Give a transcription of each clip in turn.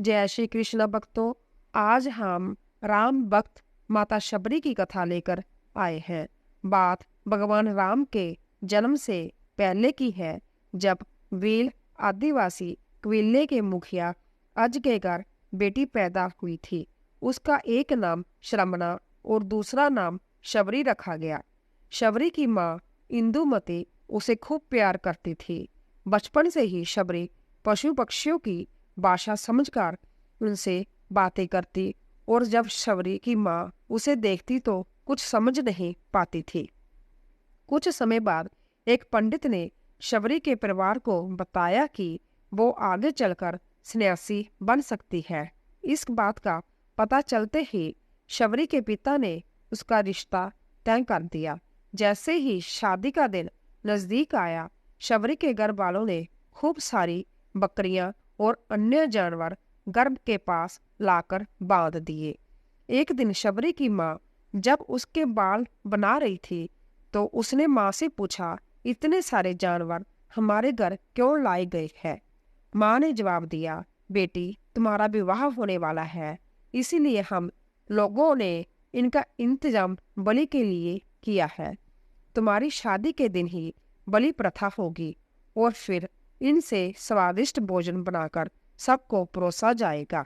जय श्री कृष्ण भक्तों। आज हम राम भक्त माता शबरी की कथा लेकर आए हैं। बात भगवान राम के जन्म से पहले की है, जब वीर आदिवासी कबीले के मुखिया अज के घर बेटी पैदा हुई थी। उसका एक नाम श्रमणा और दूसरा नाम शबरी रखा गया। शबरी की माँ इंदुमती उसे खूब प्यार करती थी। बचपन से ही शबरी पशु पक्षियों की भाषा समझकर उनसे बातें करती, और जब शबरी की माँ उसे देखती तो कुछ समझ नहीं पाती थी। कुछ समय बाद एक पंडित ने शबरी के परिवार को बताया कि वो आगे चलकर सन्यासी बन सकती है। इस बात का पता चलते ही शबरी के पिता ने उसका रिश्ता तय कर दिया। जैसे ही शादी का दिन नजदीक आया, शबरी के घर वालों ने खूब सारी बकरियां और अन्य जानवर गर्भ के पास लाकर बांध दिए। एक दिन शबरी की माँ जब उसके बाल बना रही थी तो उसने माँ से पूछा, इतने सारे जानवर हमारे घर क्यों लाए गए हैं? माँ ने जवाब दिया, बेटी तुम्हारा विवाह होने वाला है, इसीलिए हम लोगों ने इनका इंतजाम बलि के लिए किया है। तुम्हारी शादी के दिन ही बलि प्रथा होगी और फिर इनसे स्वादिष्ट भोजन बनाकर सबको परोसा जाएगा।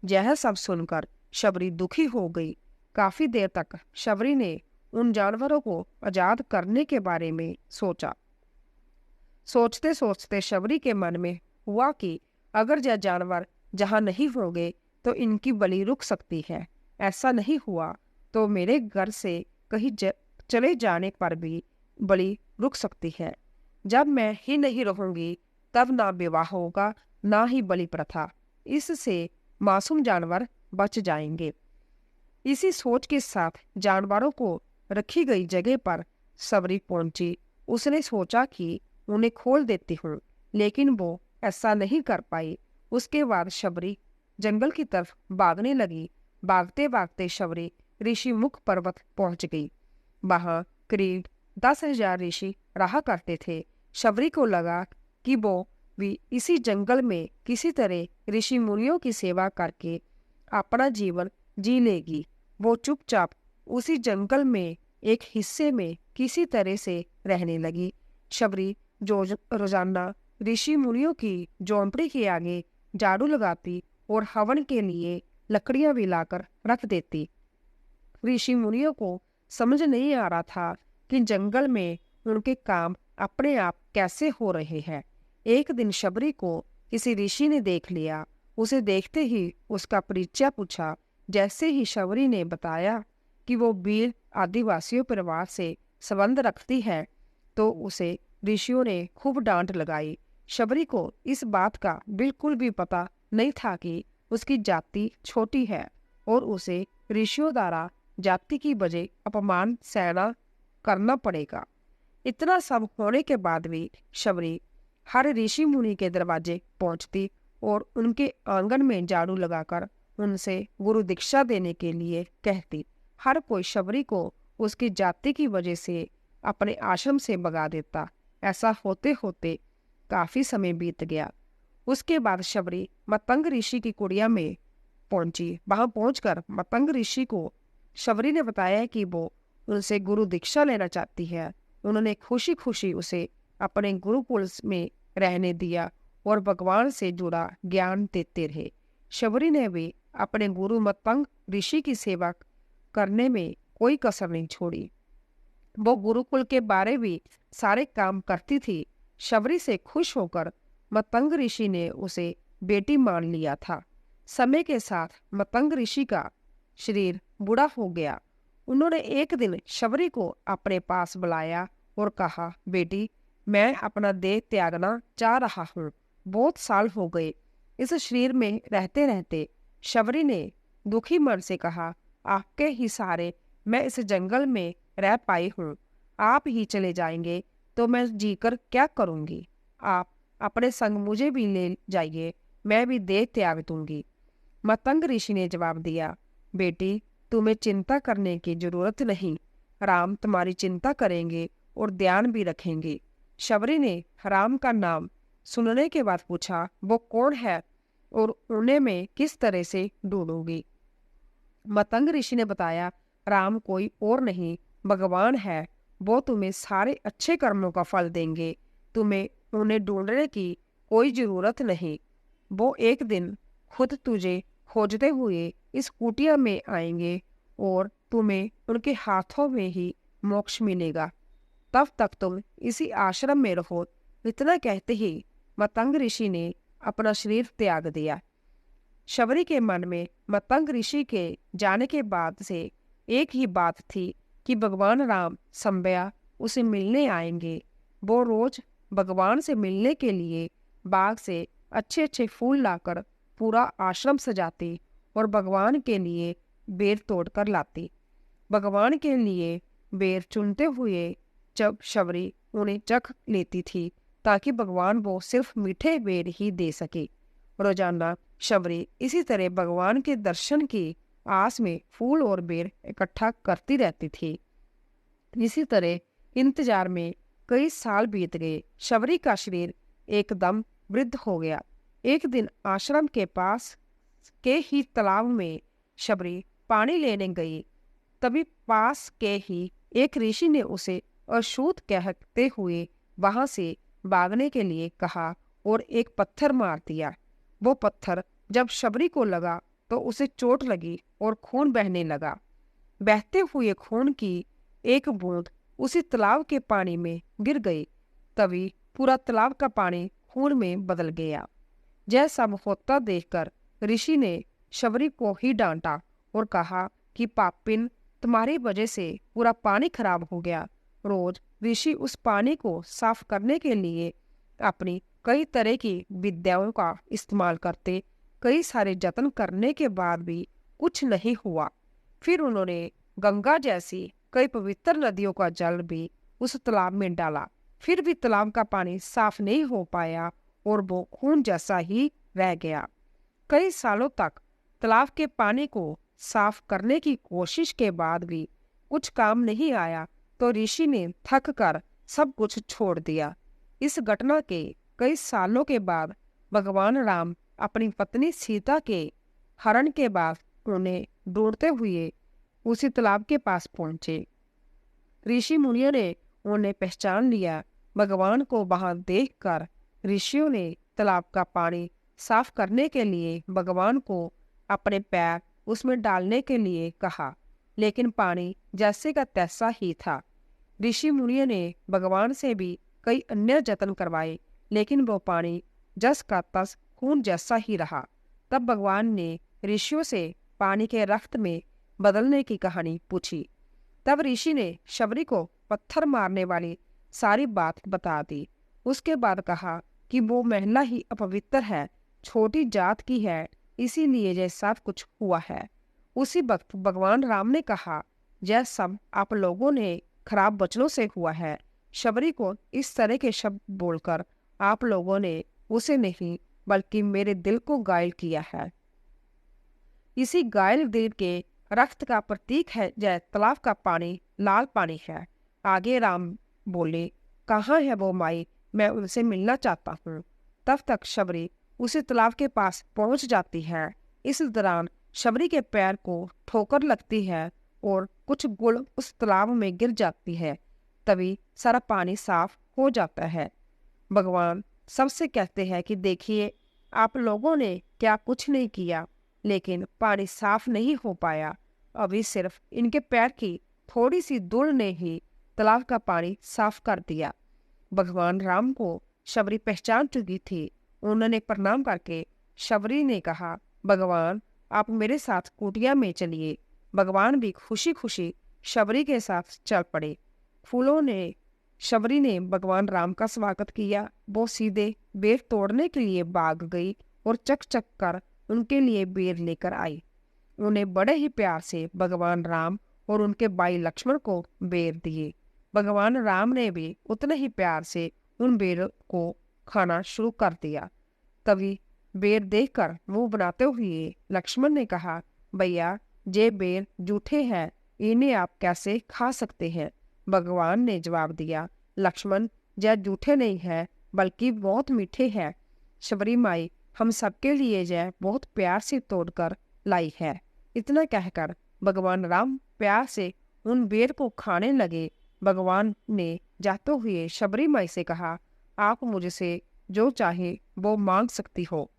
यह सब सुनकर शबरी दुखी हो गई। काफी देर तक शबरी ने उन जानवरों को आजाद करने के बारे में सोचा। सोचते सोचते शबरी के मन में हुआ कि अगर यह जानवर जहाँ नहीं होंगे तो इनकी बलि रुक सकती है। ऐसा नहीं हुआ तो मेरे घर से कहीं चले जाने पर भी बलि रुक सकती है। जब मैं ही नहीं रहूंगी तब ना विवाह होगा ना ही बलि प्रथा। इससे मासूम जानवर बच जाएंगे। इसी सोच के साथ जानवरों को रखी गई जगह पर शबरी पहुंची। उसने सोचा कि उन्हें खोल देती हूँ, लेकिन वो ऐसा नहीं कर पाई। उसके बाद शबरी जंगल की तरफ भागने लगी। भागते भागते शबरी ऋषि मुख पर्वत पहुंच गई। वहां करीब 10,000 ऋषि रहा करते थे। शबरी को लगा कि वो भी इसी जंगल में किसी तरह ऋषि मुनियों की सेवा करके अपना जीवन जी लेगी। वो चुपचाप उसी जंगल में एक हिस्से में किसी तरह से रहने लगी। शबरी जो रोजाना ऋषि मुनियों की झोंपड़ी के आगे झाड़ू लगाती और हवन के लिए लकड़ियां भी लाकर रख देती। ऋषि मुनियों को समझ नहीं आ रहा था कि जंगल में उनके काम अपने आप कैसे हो रहे हैं। एक दिन शबरी को किसी ऋषि ने देख लिया। उसे देखते ही उसका परिचय पूछा। जैसे ही शबरी ने बताया कि वो वीर आदिवासियों परिवार से संबंध रखती है तो उसे ऋषियों ने खूब डांट लगाई। शबरी को इस बात का बिल्कुल भी पता नहीं था कि उसकी जाति छोटी है और उसे ऋषियों द्वारा जाति की वजह अपमान सहना करना पड़ेगा। इतना सब होने के बाद भी शबरी हर ऋषि मुनि के दरवाजे पहुंचती और उनके आंगन में झाड़ू लगाकर उनसे गुरु दीक्षा देने के लिए कहती। हर कोई शबरी को उसकी जाति की वजह से अपने आश्रम से भगा देता। ऐसा होते होते काफी समय बीत गया। उसके बाद शबरी मतंग ऋषि की कुटिया में पहुंची। वहां पहुंचकर मतंग ऋषि को शबरी ने बताया कि वो उनसे गुरु दीक्षा लेना चाहती है। उन्होंने खुशी खुशी उसे अपने गुरुकुल में रहने दिया और भगवान से जुड़ा ज्ञान देते रहे। शबरी ने भी अपने गुरु मतंग ऋषि की सेवा करने में कोई कसर नहीं छोड़ी। वो गुरुकुल के बारे भी सारे काम करती थी। शबरी से खुश होकर मतंग ऋषि ने उसे बेटी मान लिया था। समय के साथ मतंग ऋषि का शरीर बूढ़ा हो गया। उन्होंने एक दिन शबरी को अपने पास बुलाया और कहा, बेटी मैं अपना देह त्यागना चाह रहा हूँ। बहुत साल हो गए इस शरीर में रहते रहते। शबरी ने दुखी मन से कहा, आपके ही सहारे मैं इस जंगल में रह पाई हूँ। आप ही चले जाएंगे तो मैं जीकर क्या करूँगी? आप अपने संग मुझे भी ले जाइए, मैं भी देह त्याग दूंगी। मतंग ऋषि ने जवाब दिया, बेटी तुम्हें चिंता करने की जरूरत नहीं, राम तुम्हारी चिंता करेंगे और ध्यान भी रखेंगे। शबरी ने राम का नाम सुनने के बाद पूछा, वो कौन है? और उन्हें मैं किस तरह से ढूंढूंगी। मतंग ऋषि ने बताया, राम कोई और नहीं भगवान है। वो तुम्हें सारे अच्छे कर्मों का फल देंगे। तुम्हें उन्हें ढूंढने की कोई जरूरत नहीं। वो एक दिन खुद तुझे खोजते हुए इस कुटिया में आएंगे और तुम्हें उनके हाथों में ही मोक्ष मिलेगा। तब तक तुम इसी आश्रम में रहो। इतना कहते ही मतंग ऋषि ने अपना शरीर त्याग दिया। शबरी के मन में मतंग ऋषि के जाने के बाद से एक ही बात थी कि भगवान राम संभया उसे मिलने आएंगे। वो रोज भगवान से मिलने के लिए बाग से अच्छे अच्छे फूल लाकर पूरा आश्रम सजाती और भगवान के लिए बेर तोड़कर लाती। भगवान के लिए बेर चुनते हुए जब शबरी उन्हें चख लेती थी ताकि भगवान वो सिर्फ मीठे बेर ही दे सके। रोजाना शबरी इसी तरह भगवान के दर्शन की आस में फूल और बेर इकट्ठा करती रहती थी। इसी तरह इंतजार में कई साल बीत गए। शबरी का शरीर एकदम वृद्ध हो गया। एक दिन आश्रम के पास के ही तालाब में शबरी पानी लेने गई। तभी पास के ही एक ऋषि ने उसे अछूत कहते हुए वहां से भागने के लिए कहा और एक पत्थर मार दिया। वो पत्थर जब शबरी को लगा तो उसे चोट लगी और खून बहने लगा। बहते हुए खून की एक बूंद उसी तालाब के पानी में गिर गई। तभी पूरा तालाब का पानी खून में बदल गया। यह सब होता देखकर ऋषि ने शबरी को ही डांटा और कहा कि पापिन, तुम्हारी वजह से पूरा पानी खराब हो गया। रोज ऋषि उस पानी को साफ करने के लिए अपनी कई तरह की विद्याओं का इस्तेमाल करते। कई सारे जतन करने के बाद भी कुछ नहीं हुआ। फिर उन्होंने गंगा जैसी कई पवित्र नदियों का जल भी उस तालाब में डाला। फिर भी तालाब का पानी साफ नहीं हो पाया और वो खून जैसा ही रह गया। कई सालों तक तालाब के पानी को साफ करने की कोशिश के बाद भी कुछ काम नहीं आया तो ऋषि ने थक कर सब कुछ छोड़ दिया। इस घटना के कई सालों के बाद भगवान राम अपनी पत्नी सीता के हरण के बाद उन्हें ढूंढते हुए उसी तालाब के पास पहुंचे। ऋषि मुनियों ने उन्हें पहचान लिया। भगवान को वहां देखकर ऋषियों ने तालाब का पानी साफ करने के लिए भगवान को अपने पैर उसमें डालने के लिए कहा, लेकिन पानी जैसे का तैसा ही था। ऋषि मुनियों ने भगवान से भी कई अन्य जतन करवाए, लेकिन वो पानी जस का तस खून जैसा ही रहा। तब भगवान ने ऋषियों से पानी के रक्त में बदलने की कहानी पूछी। तब ऋषि ने शबरी को पत्थर मारने वाली सारी बात बता दी। उसके बाद कहा कि वो महिला ही अपवित्र है, छोटी जात की है, इसीलिए यह सब कुछ हुआ है। उसी वक्त भगवान राम ने कहा, यह सब आप लोगों ने खराब वचनों से हुआ है। शबरी को इस तरह के शब्द बोलकर आप लोगों ने उसे नहीं बल्कि मेरे दिल को घायल किया है। इसी घायल दिल के रक्त का प्रतीक है यह तालाब का पानी लाल पानी है। आगे राम बोले, कहाँ है वो माई, मैं उनसे मिलना चाहता हूँ। तब तक शबरी उसी तालाब के पास पहुंच जाती है। इस दौरान शबरी के पैर को ठोकर लगती है और कुछ गुड़ उस तालाब में गिर जाती है। तभी सारा पानी साफ हो जाता है। भगवान सबसे कहते हैं कि देखिए, आप लोगों ने क्या कुछ नहीं किया, लेकिन पानी साफ नहीं हो पाया। अभी सिर्फ इनके पैर की थोड़ी सी धूल ने ही तालाब का पानी साफ कर दिया। भगवान राम को शबरी पहचान चुकी थी। उन्होंने प्रणाम करके शबरी ने कहा, भगवान आप मेरे साथ कुटिया में चलिए। भगवान भी खुशी खुशी शबरी के साथ चल पड़े। फूलों ने शबरी ने भगवान राम का स्वागत किया। वो सीधे बेर तोड़ने के लिए भाग गई और चक चक कर उनके लिए बेर लेकर आई। उन्हें बड़े ही प्यार से भगवान राम और उनके भाई लक्ष्मण को बेर दिए। भगवान राम ने भी उतने ही प्यार से उन बेर को खाना शुरू कर दिया। तभी बेर देखकर मुंह बनाते हुए लक्ष्मण ने कहा, भैया ये बेर जूठे हैं, इन्हें आप कैसे खा सकते हैं। भगवान ने जवाब दिया, लक्ष्मण यह जूठे नहीं है बल्कि बहुत मीठे हैं। शबरी माई हम सबके लिए यह बहुत प्यार से तोड़कर लाई है। इतना कहकर भगवान राम प्यार से उन बेर को खाने लगे। भगवान ने जाते हुए शबरी माई से कहा, आप मुझसे जो चाहे वो मांग सकती हो।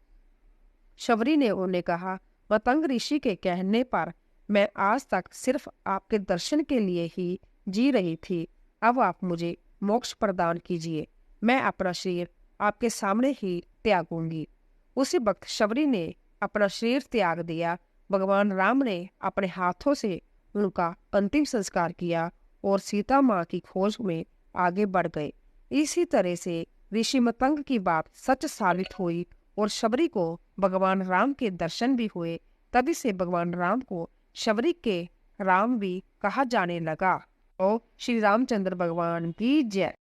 शबरी ने उन्हें कहा, मतंग ऋषि के कहने पर मैं आज तक सिर्फ आपके दर्शन के लिए ही जी रही थी। अब आप मुझे मोक्ष प्रदान कीजिए। मैं अपना शरीर आपके सामने ही त्यागूंगी। उसी वक्त शबरी ने अपना शरीर त्याग दिया। भगवान राम ने अपने हाथों से उनका अंतिम संस्कार किया और सीता माँ की खोज में आगे बढ़ गए। इसी तरह से ऋषि मतंग की बात सच साबित हुई और शबरी को भगवान राम के दर्शन भी हुए। तभी से भगवान राम को शबरी के राम भी कहा जाने लगा। और श्री रामचंद्र भगवान की जय।